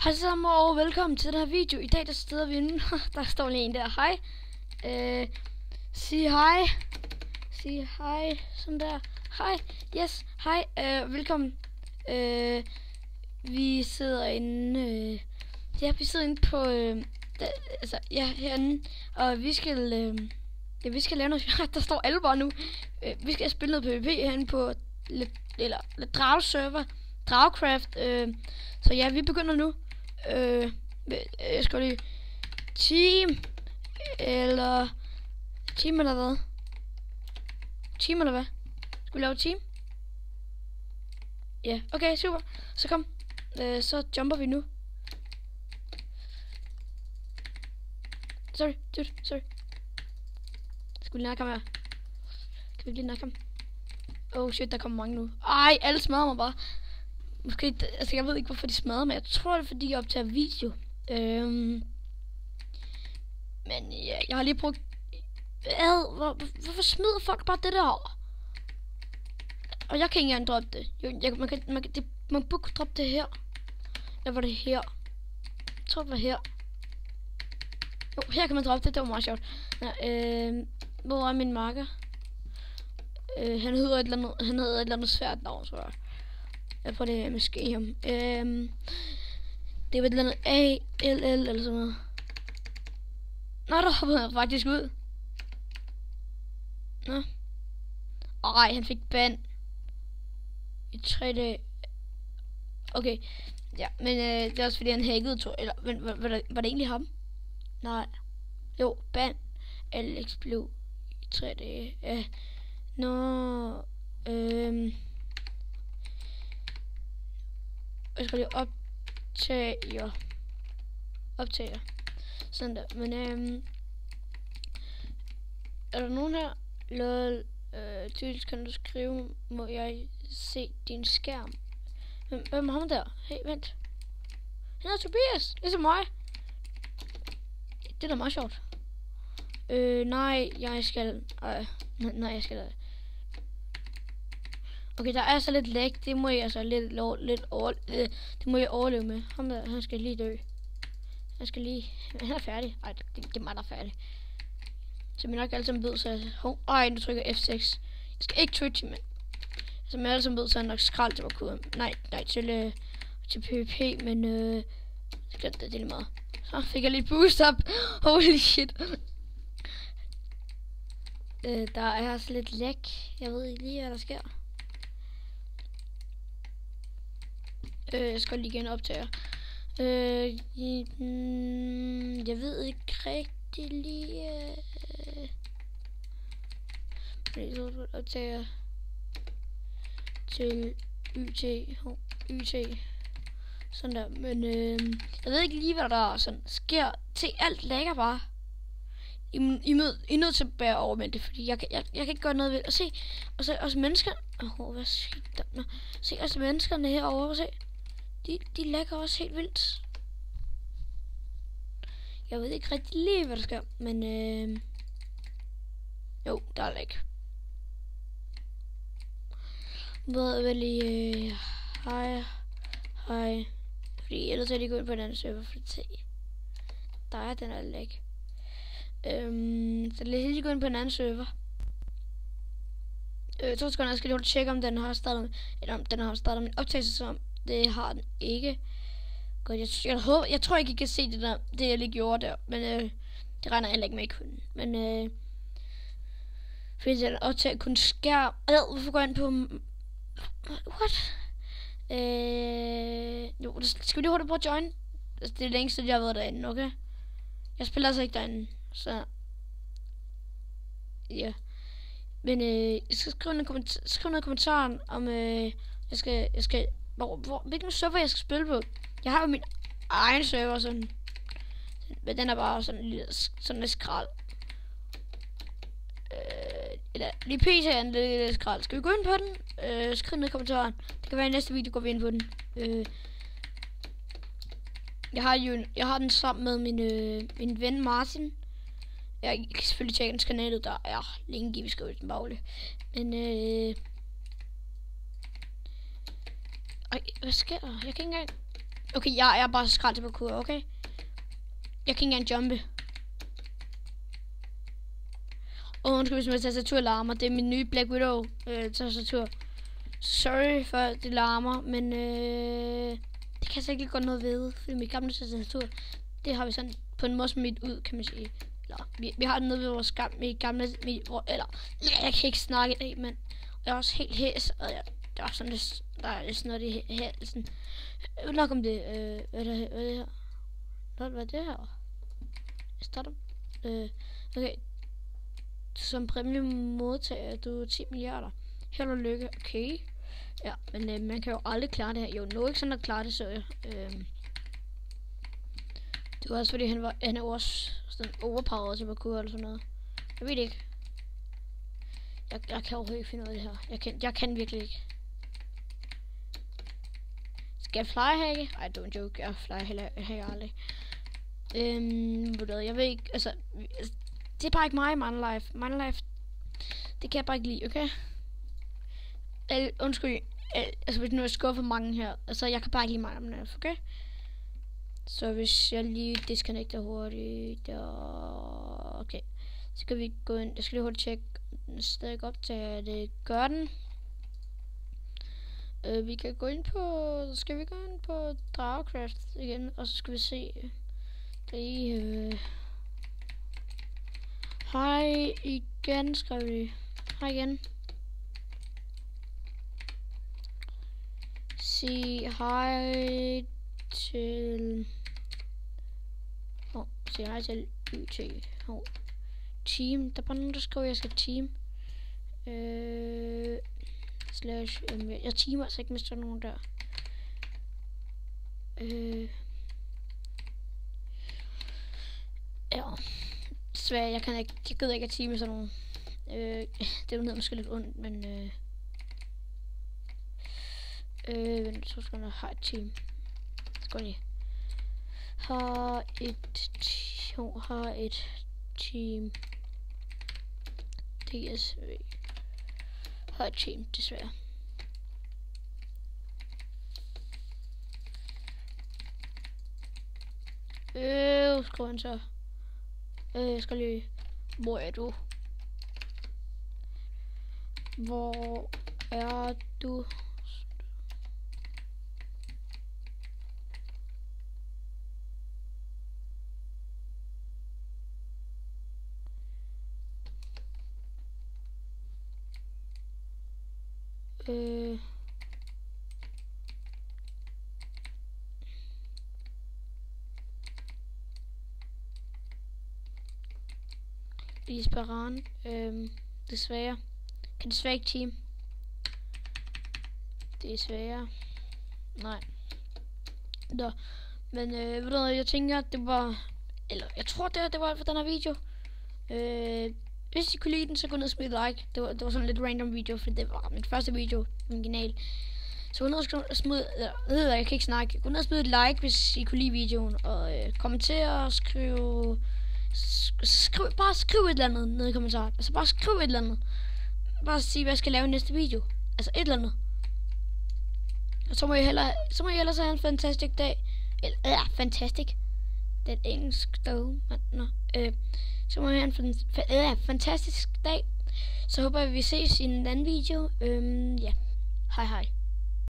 Hej så sammen og velkommen til den her video. I dag der sidder vi inde. Der står lige en der. Hej. Sig hej. Sig hej. Sådan der. Hej. Yes. Hej. Velkommen. Vi sidder inde. Vi sidder inde på herinde. Og vi skal vi skal lave noget. Der står alle bare nu. Vi skal spille noget PvP herinde på lidt Drag-server. Dragcraft. Så ja, vi begynder nu. Jeg skal lige team eller hvad? Team eller hvad? Skal vi lave team? Ja, okay, super. Så kom. Så jumper vi nu. Sorry, dude, sorry. Skal vi lige nærkomme her? Kan vi lige nærkomme? Oh shit, der kommer mange nu. Ej, alle smadrer mig bare. Måske, altså jeg ved ikke hvorfor de smadrer mig. Jeg tror det er fordi jeg optager video. Men ja, jeg har lige brugt. Hvorfor smider folk bare det der? Og jeg kan ikke engang droppe det. Man burde kunne droppe det her. Eller var det her? Jeg tror det var her. Jo, her kan man droppe det. Det var meget sjovt. Hvor er min marker? Han hedder et eller andet svært navn, tror jeg. Jeg prøver det måske ham. Det er et eller andet A-L-L eller sådan noget. Nå, der hoppede han faktisk ud. Nå. Ej, han fik ban. I 3 dage. Okay. Ja, men det er også fordi han hackede, tror jeg. Eller, var det egentlig ham? Nej. Jo, ban. Alex blev i 3 dage. Nå. Jeg skal lige optage jer. Sådan der. Men er der nogen her? Lol. Tydeligt kan du skrive, må jeg se din skærm? Hvem er ham der? Hey, vent. Han er Tobias. Ligesom mig. Det er da meget sjovt. Nej, jeg skal. Nej, jeg skal. Okay, der er så lidt lag. Det må jeg altså det må jeg overleve med. Ham der, han skal lige dø. Han er færdig. Ej, det er mig, der er færdig. Som jeg nok alle sammen ved, så nu trykker F6. Jeg skal ikke twitche, men som jeg alle sammen ved, så er jeg nok skrald til at Nej, til PvP, men det er lige meget. Så fik jeg lidt boost op. Holy shit. Der er altså lidt lag. Jeg ved ikke lige, hvad der sker. Jeg skal lige igen optage. Jeg ved ikke rigtig lige. Jeg optager til YT. Sådan der. Men jeg ved ikke lige, hvad der sådan sker. Til alt lægger bare. I er nødt til at bære over med det, fordi jeg kan ikke gøre noget ved det. Og se, og så også mennesker. Hvad skete der? Se også menneskerne herovre. Se. De lægger også helt vildt. Jeg ved ikke rigtig lige, hvad der sker, men jo, der er læg. Hvad lige hej. Fordi ellers er de gået ind på en anden server, for se. Der er den her læg. Så lad os lige gå ind på en anden server. Så skal jeg lige tjekke, om den har startet, eller om den har startet min optagelse, som det har den ikke. Godt, jeg tror ikke I kan se det jeg lige gjorde der, men det regner jeg ikke med, I kunne. Men fordi den optager kun skærm. Hvorfor går jeg ind på what? Jo, skal vi lige hurtigt prøve at join? Altså, det er længst, jeg har været derinde, okay? Jeg spiller altså ikke derinde, så ja. Men jeg skal skrive noget i kommentaren om jeg skal hvilken server jeg skal spille på. Jeg har jo min egen server sådan, men den er bare sådan lidt skrald. Eller lige PC er en lidt skrald. Skal vi gå ind på den? Skriv ned i kommentaren. Det kan være i næste video går vi ind på den. Jeg har den sammen med min ven Martin. Jeg kan selvfølgelig tjekke hans kanal ud, der er link i beskrivelsen baglig. Men hvad sker der? Jeg kan ikke engang. Okay, jeg er bare skrald til parkour, okay? Jeg kan ikke engang jumpe. Undskyld, hvis min tastatur larmer. Det er min nye Black Widow tastatur. Sorry for det larmer, men det kan jeg så ikke lige godt noget ved. Fordi mit gamle tastatur, det har vi sådan på en måde smidt ud, kan man sige. Eller, vi har det nede ved vores gamle, eller, jeg kan ikke snakke i dag, men jeg er også helt hæs, og der er sådan lidt, der er lidt sådan noget i halsen. Nok om det, hvad er det her? Hvad er det her? Jeg starter. Okay. Som præmie modtager du 10 milliarder. Held og lykke, okay. Ja, men man kan jo aldrig klare det her. Jo, nu er ikke sådan at klare det, så jeg. Det var også fordi han er også sådan overpowered til parkour eller sådan noget. Jeg ved det ikke. Jeg kan overhovedet ikke finde ud af det her. Jeg kan virkelig ikke. Skal jeg flyhacke? Ej, don't joke. Jeg flyhacke aldrig. Jeg ved ikke, altså det er bare ikke mig, Minelife, det kan jeg bare ikke lide, okay? Undskyld, altså hvis nu er skuffet mange her, altså jeg kan bare ikke lide Minelife, okay? Så hvis jeg lige disconnecter hurtigt, okay, så skal vi gå ind, jeg skal lige hurtigt tjekke, den stadig optager, det gør den. Vi kan gå ind på, skal vi gå ind på Dragecraft igen, og så skal vi se, hej igen, skrev vi. Hej igen. Sig hej til... sig hej til UT. Team. Der er bare nogen, der skriver, at jeg skal team. Slash... jeg teamer altså ikke, hvis der er nogen der. Ja. Desværre, jeg gider ikke at teame sådan nogle. Det er jo måske lidt ondt, men så skal jeg have et team. Skal lige. Har et team. DSV. Har et team, desværre. Skriver han så. Jeg skal lige... Hvor er du? Hvor er du? Isparan. Desværre. Kan desværre ikke team. Desværre. Nej. Nå. Men ved du hvad, jeg tænker, det var... Eller, jeg tror det var alt for den her video. Hvis I kunne lide den, så gå ned og smid like. Det var sådan lidt random video, for det var min første video på min kanal. Så gå ned og smid... jeg kan ikke snakke. Gå ned og smid et like, hvis I kunne lide videoen. Og kommenter og skriv et eller andet nede i kommentaren. Altså bare skriv et eller andet. Bare sige, hvad jeg skal lave i næste video. Altså et eller andet. Og så må I ellers have en fantastisk dag. Eller, fantastisk. Det er et engelsk dog. Så må I have en fantastisk dag. Så håber jeg, vi ses i en anden video. Ja. Hej hej.